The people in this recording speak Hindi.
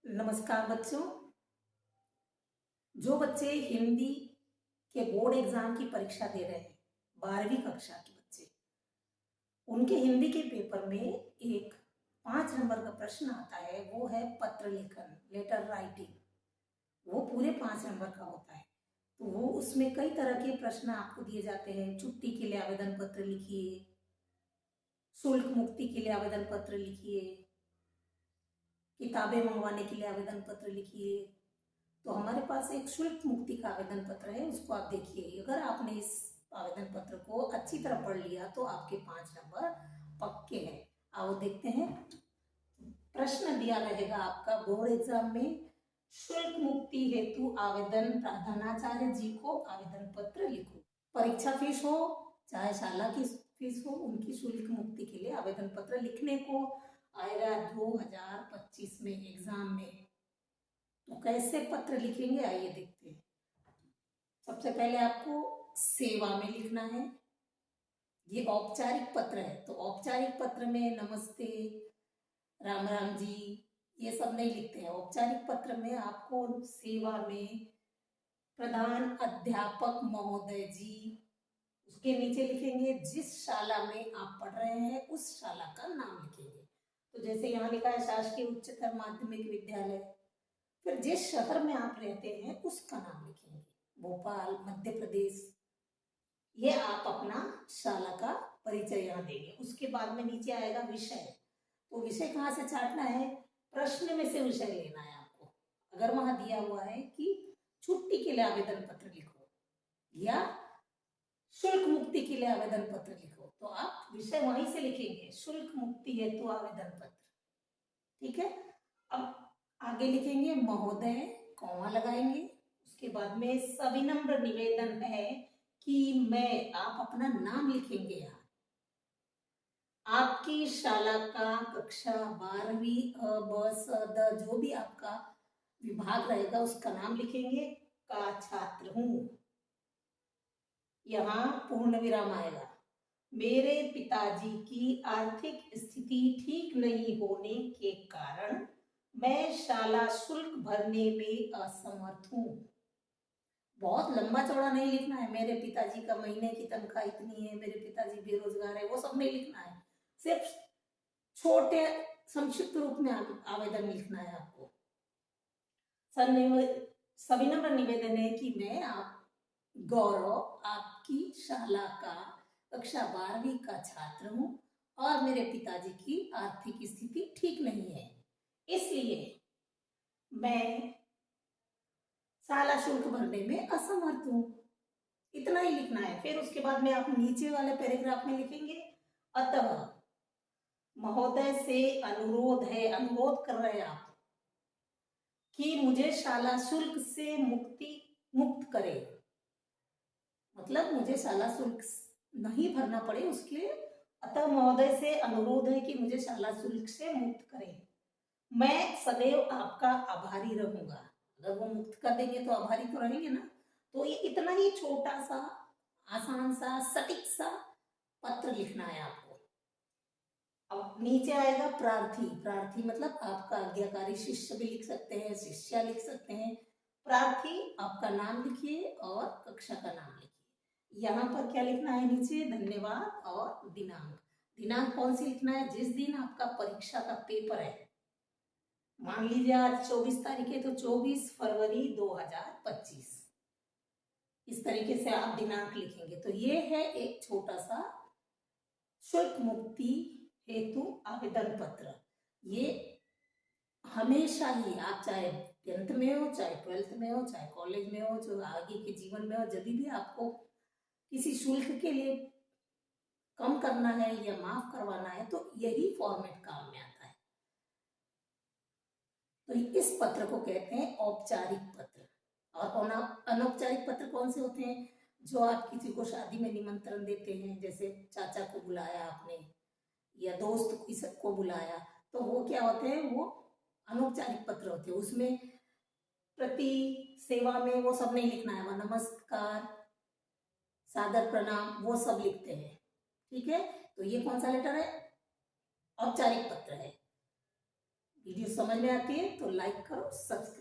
नमस्कार बच्चों। जो बच्चे हिंदी के बोर्ड एग्जाम की परीक्षा दे रहे हैं, 12वीं कक्षा के बच्चे, उनके हिंदी के पेपर में एक 5 नंबर का प्रश्न आता है। वो है पत्र लेखन, लेटर राइटिंग। वो पूरे 5 नंबर का होता है। तो वो उसमें कई तरह के प्रश्न आपको दिए जाते हैं। छुट्टी के लिए आवेदन पत्र लिखिए, शुल्क मुक्ति के लिए आवेदन पत्र लिखिए, किताबें मंगवाने के लिए आवेदन पत्र लिखिए। तो हमारे पास एक शुल्क मुक्ति का आवेदन पत्र है, उसको आप देखिए। अगर आपने इस आवेदन पत्र को अच्छी तरह पढ़ लिया तो आपके 5 नंबर पक्के हैं। आओ देखते हैं। प्रश्न दिया रहेगा आपका बोर्ड एग्जाम में, शुल्क मुक्ति हेतु आवेदन प्रधानाचार्य जी को आवेदन पत्र लिखो। परीक्षा फीस हो चाहे शाला की फीस हो, उनकी शुल्क मुक्ति के लिए आवेदन पत्र लिखने को आएगा 2025 में एग्जाम में। तो कैसे पत्र लिखेंगे आइए देखते हैं। सबसे पहले आपको सेवा में लिखना है। ये औपचारिक पत्र है, तो औपचारिक पत्र में नमस्ते, राम राम जी, ये सब नहीं लिखते हैं। औपचारिक पत्र में आपको सेवा में प्रधान अध्यापक महोदय जी, उसके नीचे लिखेंगे जिस शाला में आप पढ़ रहे हैं उस शाला का नाम लिखेंगे। तो जैसे यहाँ लिखा है शासकीय उच्चतर माध्यमिक विद्यालय, फिर जिस शहर में आप रहते हैं उसका नाम लिखेंगे, भोपाल मध्य प्रदेश। ये आप अपना शाला का परिचय यहाँ देंगे। उसके बाद में नीचे आएगा विषय। तो विषय कहाँ से छाटना है? प्रश्न में से विषय लेना है आपको। अगर वहां दिया हुआ है कि छुट्टी के लिए आवेदन पत्र लिखो या शुल्क मुक्ति के लिए आवेदन पत्र लिखो, तो आप विषय वहीं से लिखेंगे, शुल्क मुक्ति हेतु आवेदन पत्र। ठीक है। अब आगे लिखेंगे महोदय, कॉमा लगाएंगे। उसके बाद में सविनम्र निवेदन है कि मैं, आप अपना नाम लिखेंगे यहाँ। आपकी शाला का कक्षा 12वीं अ ब स द, जो भी आपका विभाग रहेगा उसका नाम लिखेंगे। का छात्र हूं, यहाँ पूर्ण विराम आएगा। मेरे पिताजी की आर्थिक स्थिति ठीक नहीं होने के कारण मैं शाला शुल्क भरने में असमर्थ हूँ। बहुत लंबा चौड़ा नहीं लिखना है। मेरे पिताजी का महीने की तनख्वाह इतनी है, मेरे पिताजी बेरोजगार है, वो सब नहीं लिखना है। सिर्फ छोटे संक्षिप्त रूप में आवेदन लिखना है आपको। सविनम्र निवेदन है कि मैं आप गौरव, आपकी शाला का कक्षा 12वीं का छात्र हूँ और मेरे पिताजी की आर्थिक स्थिति ठीक नहीं है, इसलिए मैं शाला शुल्क भरने में असमर्थ हूँ। इतना ही लिखना है। फिर उसके बाद में आप नीचे वाले पैराग्राफ में लिखेंगे, अतः महोदय से अनुरोध है, अनुरोध कर रहे हैं आप कि मुझे शाला शुल्क से मुक्त करे। मतलब मुझे शाला शुल्क नहीं भरना पड़े, उसके अतः महोदय से अनुरोध है कि मुझे शाला शुल्क से मुक्त करें। मैं सदैव आपका आभारी रहूंगा। अगर वो मुक्त कर देंगे तो आभारी तो रहेंगे ना। तो ये इतना ही छोटा सा, आसान सा, सटीक सा पत्र लिखना है आपको। अब नीचे आएगा प्रार्थी। प्रार्थी मतलब आपका आज्ञाकारी शिष्य भी लिख सकते हैं, शिष्या लिख सकते हैं। प्रार्थी, आपका नाम लिखिए और कक्षा का नाम लिखिए। यहाँ पर क्या लिखना है नीचे? धन्यवाद और दिनांक। दिनांक कौन सी लिखना है? जिस दिन आपका परीक्षा का पेपर है। मान लीजिए आज 24 तारीख है, तो 24 फरवरी 2025। इस तरीके से आप दिनांक लिखेंगे। तो ये है एक छोटा सा शुल्क मुक्ति हेतु आवेदन पत्र। ये हमेशा ही, आप चाहे 10th में हो, चाहे 12th में हो, चाहे कॉलेज में हो, जो आगे के जीवन में हो, जब भी आपको किसी शुल्क के लिए कम करना है या माफ करवाना है तो यही फॉर्मेट काम में आता है। तो इस पत्र को कहते हैं औपचारिक पत्र। और अनौपचारिक पत्र कौन से होते हैं? जो आप किसी को शादी में निमंत्रण देते हैं, जैसे चाचा को बुलाया आपने या दोस्त को बुलाया, तो वो क्या होते हैं? वो अनौपचारिक पत्र होते हैं। उसमें प्रति, सेवा में वो सब नहीं लिखना है। वह नमस्कार, सादर प्रणाम, वो सब लिखते हैं। ठीक है। तो ये कौन सा लेटर है? औपचारिक पत्र है। वीडियो समझ में आती है तो लाइक करो, सब्सक्राइब